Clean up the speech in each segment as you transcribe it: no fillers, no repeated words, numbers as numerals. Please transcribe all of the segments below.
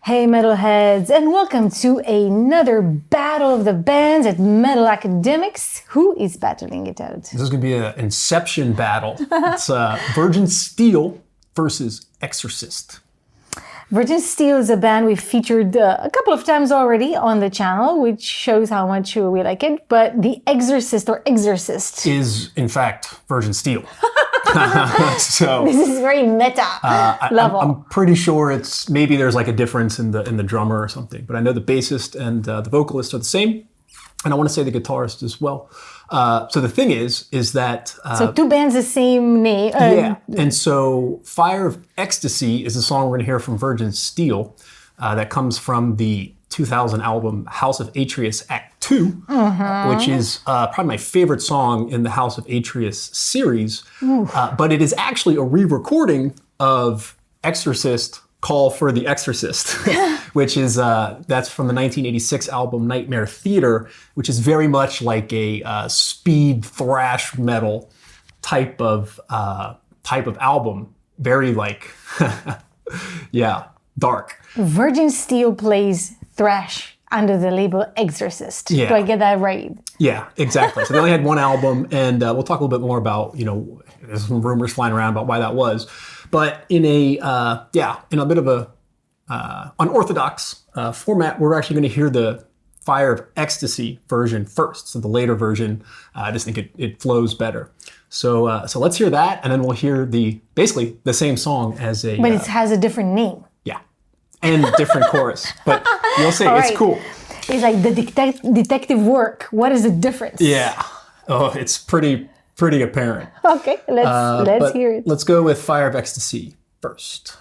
Hey metalheads, and welcome to another Battle of the Bands at Metal Academix. Who is battling it out? This is going to be an Inception battle. It's Virgin Steele versus Exorcist. Virgin Steele is a band we've featured a couple of times already on the channel, which shows how much we like it. But the Exorcist is, in fact, Virgin Steele. So this is very meta level. I'm pretty sure maybe there's like a difference in the drummer or something, but I know the bassist and the vocalist are the same, and I want to say the guitarist as well. So the thing is that so two bands the same name. Yeah, and so "Fire of Ecstasy" is the song we're going to hear from Virgin Steele that comes from the 2000 album House of Atreus Act 2, which is probably my favorite song in the House of Atreus series. But it is actually a re-recording of Exorcist, Call for the Exorcist, which is, that's from the 1986 album Nightmare Theater, which is very much like a speed thrash metal type of album. Very like, yeah, dark. Virgin Steele plays thrash under the label Exorcist. Yeah. Do I get that right? Yeah, exactly. So they only had one album, and we'll talk a little bit more about, there's some rumors flying around about why that was. But in a bit of a unorthodox format, we're actually going to hear the Fire of Ecstasy version first. So the later version, I just think it flows better. So let's hear that, and then we'll hear basically the same song as a... But it has a different name. Yeah, and different chorus. But you'll see, All it's right. cool. It's like the detective work. What is the difference? Yeah. Oh, it's pretty apparent. Okay, let's hear it. Let's go with Fire of Ecstasy first.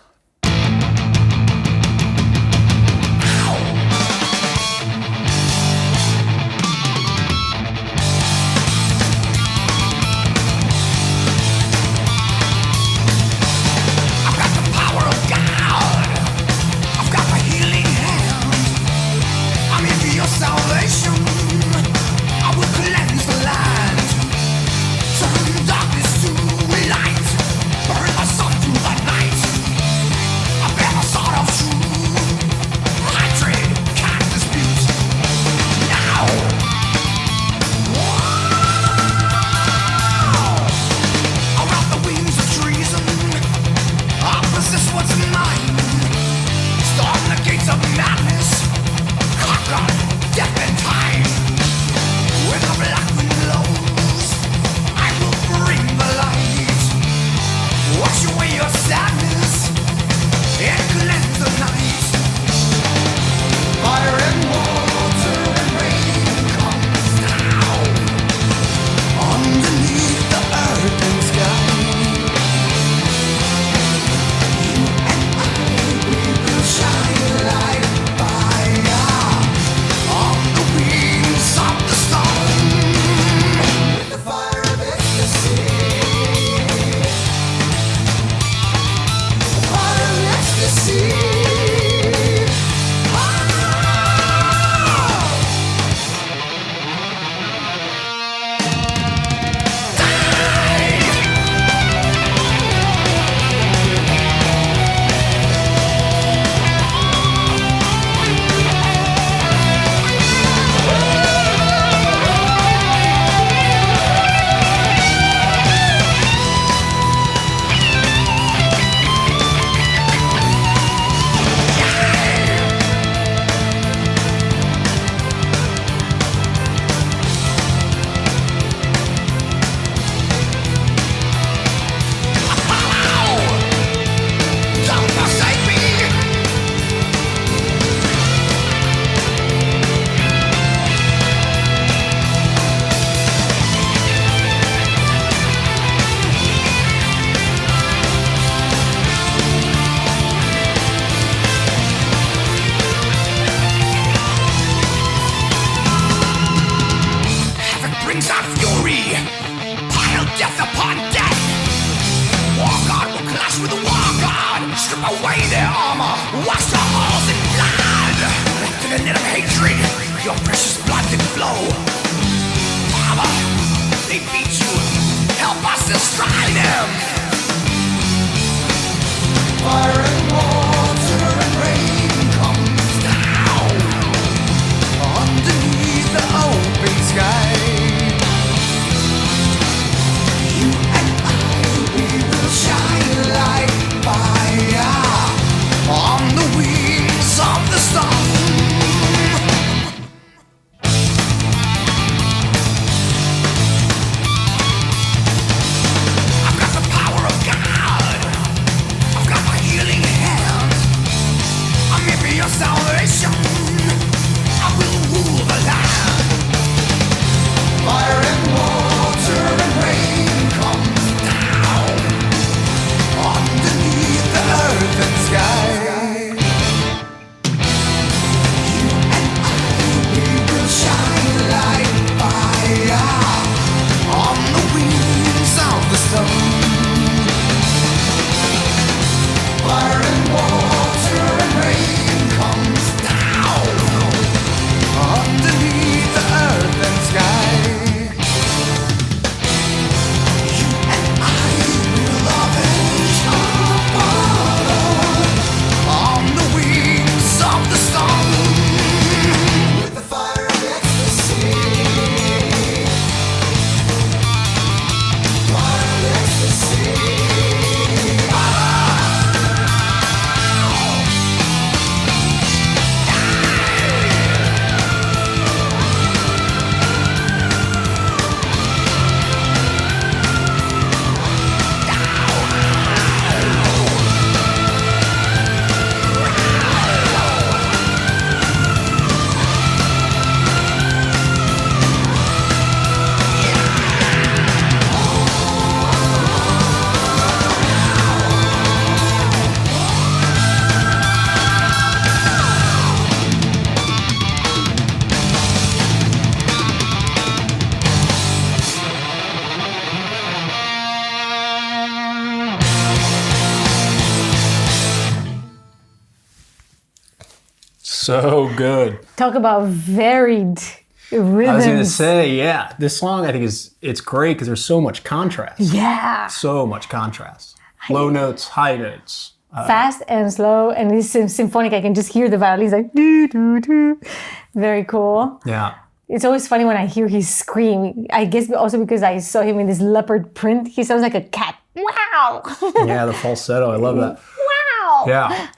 Fire and water and rain come your salvation. I will rule the land. Fire and water and rain comes down underneath the earth and sky. You and I, we will shine like fire on the wings of the sun. Fire and water and rain comes down underneath the earth and sky. You and I will avenge our father on the wings of the sun. With the fire of ecstasy. Fire of ecstasy. So good. Talk about varied rhythms. I was going to say, yeah, this song I think it's great because there's so much contrast. Yeah. So much contrast. Low notes, high notes. Fast and slow, and this symphonic, I can just hear the violins like doo doo doo. Very cool. Yeah. It's always funny when I hear his scream. I guess also because I saw him in this leopard print. He sounds like a cat. Wow. Yeah, the falsetto. I love that. Wow. Yeah.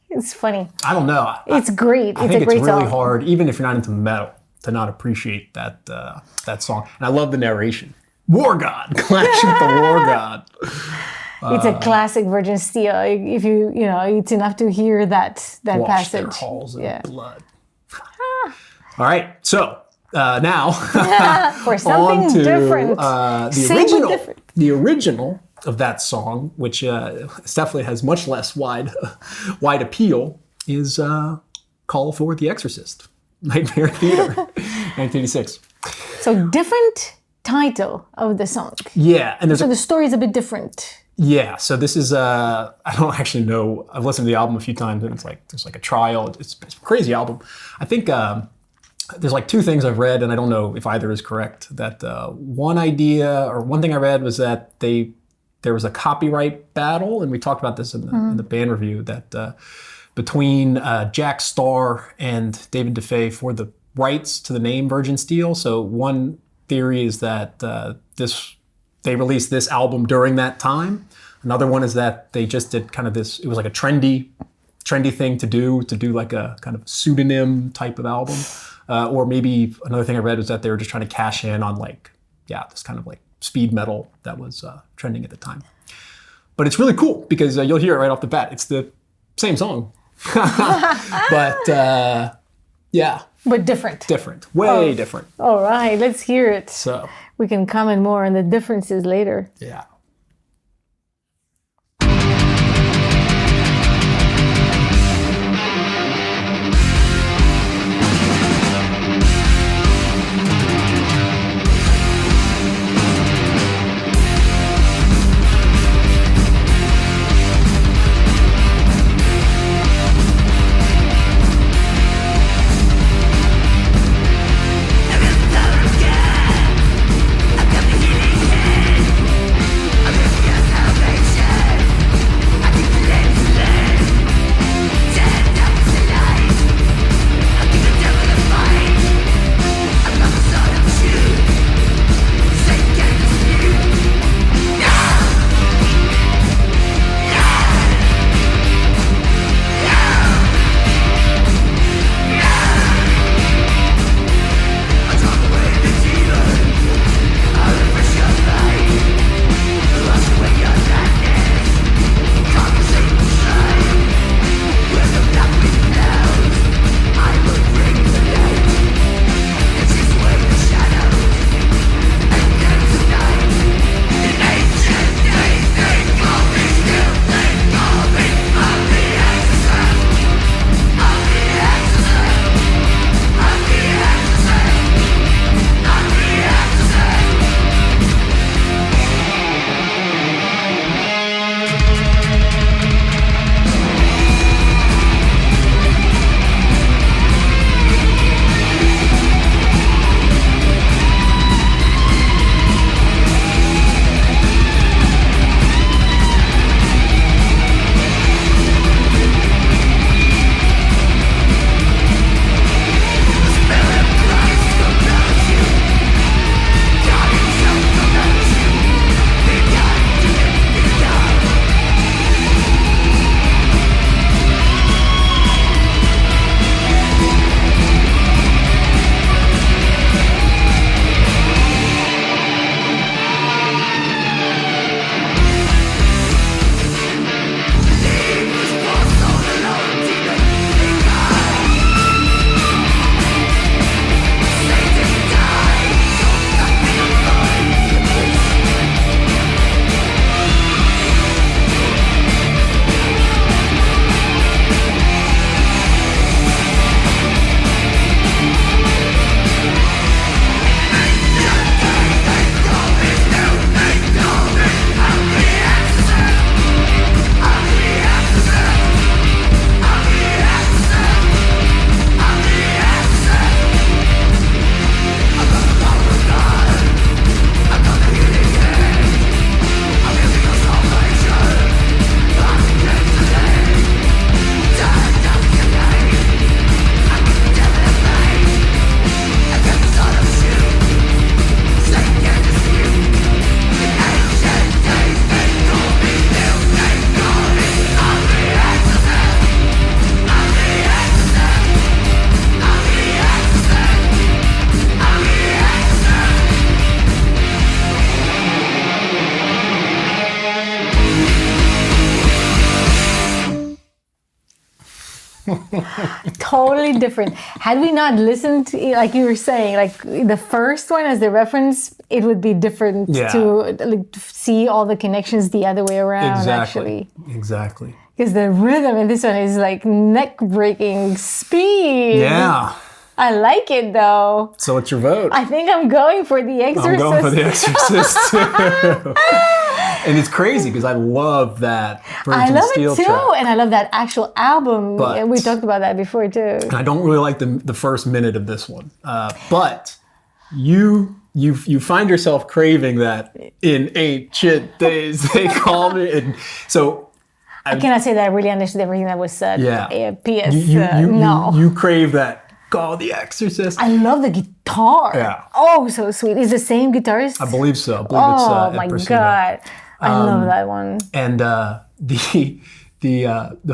It's funny. I don't know. It's great. I It's think a great it's really song. hard, even if you're not into metal, to not appreciate that song. And I love the narration. War God. Clash with the War God. It's a classic Virgin Steel. If you it's enough to hear that Wash their passage. halls in Yeah. blood. All right. So now For something on to different. the Same but original. different. The original of that song, which definitely has much less wide appeal, is Call Forward the Exorcist, Nightmare Theater, 1986. So different title of the song. Yeah, and there's So the story is a bit different. yeah. So this is I don't actually know. I've listened to the album a few times, and it's like there's like a trial. It's a crazy album. I think there's like two things I've read, and I don't know if either is correct. That one idea or one thing I read was that there was a copyright battle, and we talked about this in the band review, that between Jack Starr and David DeFay for the rights to the name Virgin Steel. So one theory is that they released this album during that time. Another one is that they just did kind of this, it was like a trendy thing to do like a kind of pseudonym type of album. Or maybe another thing I read was that they were just trying to cash in on this kind of like speed metal that was trending at the time. But it's really cool because you'll hear it right off the bat. It's the same song. But yeah. But different. Different. Way different. All right, let's hear it. So, We can comment more on the differences later. yeah. totally different. Had we not listened to, like you were saying, like the first one as the reference, it would be different to like, see all the connections the other way around, actually. Exactly. Because the rhythm in this one is like neck-breaking speed. Yeah. I like it though. So what's your vote? I think I'm going for The Exorcist. I'm going for The Exorcist too. And it's crazy because I love that Virgin Steele it too, track. and I love that actual album. But, we talked about that before too. And I don't really like the first minute of this one. But you find yourself craving that in ancient days they call me. And so I cannot say that I really understood everything that was said. Yeah. P.S. No. You crave that. Go The Exorcist. I love the guitar. Yeah. Oh, so sweet. Is the same guitarist? I believe so. Oh my God. I love that one. And the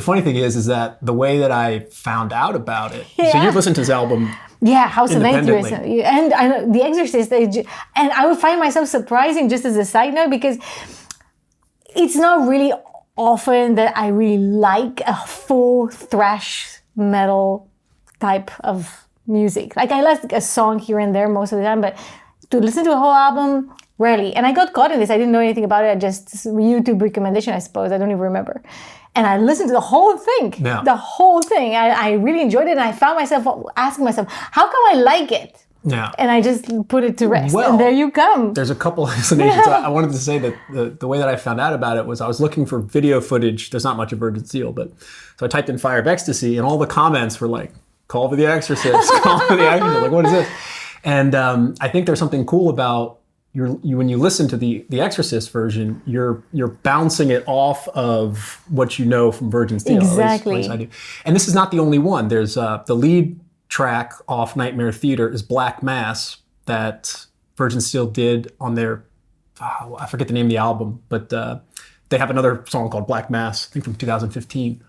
funny thing is that the way that I found out about it. So you listened to his album. Yeah, House of Atreus. And I know The Exorcist. And I would find myself surprising just as a side note because it's not really often that I really like a full thrash metal type of music. Like I like a song here and there most of the time, but to listen to a whole album, rarely. And I got caught in this. I didn't know anything about it. I just YouTube recommendation, I suppose. I don't even remember. And I listened to the whole thing. Yeah. The whole thing. I really enjoyed it. And I found myself asking myself, how come I like it? Yeah. And I just put it to rest. Well, and there you come. There's a couple explanations. I wanted to say that the way that I found out about it was I was looking for video footage. There's not much of Virgin Steele, but so I typed in Fire of Ecstasy and all the comments were like, call for The Exorcist, call for The Exorcist. Like, what is this? And I think there's something cool about when you listen to the Exorcist version, you're bouncing it off of what you know from Virgin Steele. Exactly. At least I do. And this is not the only one. There's the lead track off Nightmare Theater is Black Mass that Virgin Steele did on their, I forget the name of the album, but they have another song called Black Mass, I think from 2015.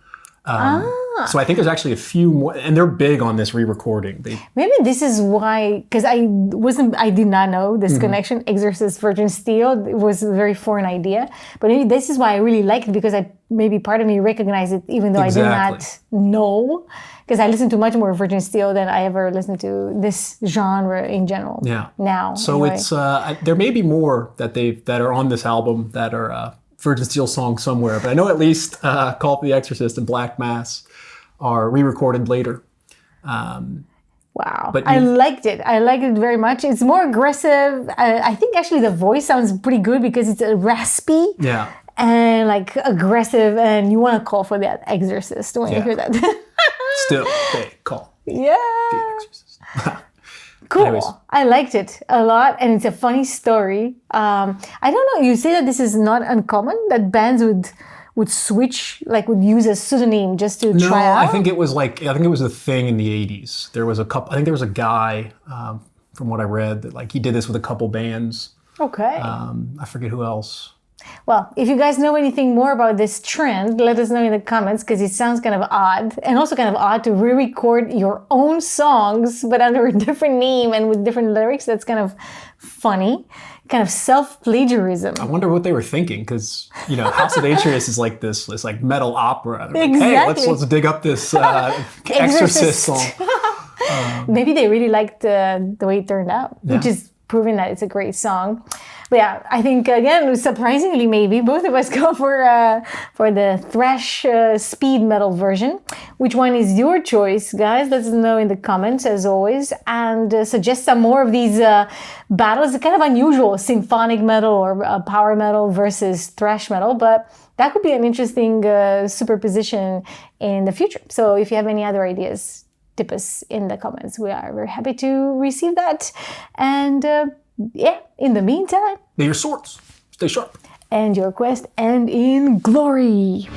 So I think there's actually a few more, and they're big on this re-recording. Maybe this is why, because I did not know this connection. Exorcist Virgin Steele was a very foreign idea, but maybe this is why I really like it because maybe part of me recognized it even though I did not know, because I listened to much more Virgin Steele than I ever listened to this genre in general. Yeah. Now. So anyway. it's there may be more that are on this album that are Virgin Steele songs somewhere, but I know at least Call for the Exorcist and Black Mass are re-recorded later. Wow. But I liked it. I liked it very much. It's more aggressive. I think actually the voice sounds pretty good because it's raspy. Yeah. And like aggressive, and you want to call for that Exorcist when you hear that. Still, they call the Exorcist. Cool. Anyways. I liked it a lot, and it's a funny story. I don't know. You say that this is not uncommon that bands would switch, like would use a pseudonym just to try out. I think it was a thing in the 80s. There was a couple. I think there was a guy, from what I read, that like he did this with a couple bands. Okay. I forget who else. Well, if you guys know anything more about this trend, let us know in the comments because it sounds kind of odd, and also kind of odd to re-record your own songs but under a different name and with different lyrics. That's kind of funny, kind of self-plagiarism. I wonder what they were thinking because House of Atreus is like this like metal opera. Like, exactly. Hey, let's dig up this Exorcist song. Maybe they really liked the way it turned out, which is proving that it's a great song. But yeah, I think again, surprisingly, maybe both of us go for the thrash speed metal version. Which one is your choice, guys? Let us know in the comments as always, and suggest some more of these battles. It's kind of unusual, symphonic metal or power metal versus thrash metal, but that could be an interesting superposition in the future. So if you have any other ideas, tip us in the comments. We are very happy to receive that. And in the meantime, May your swords stay sharp. and your quest end in glory.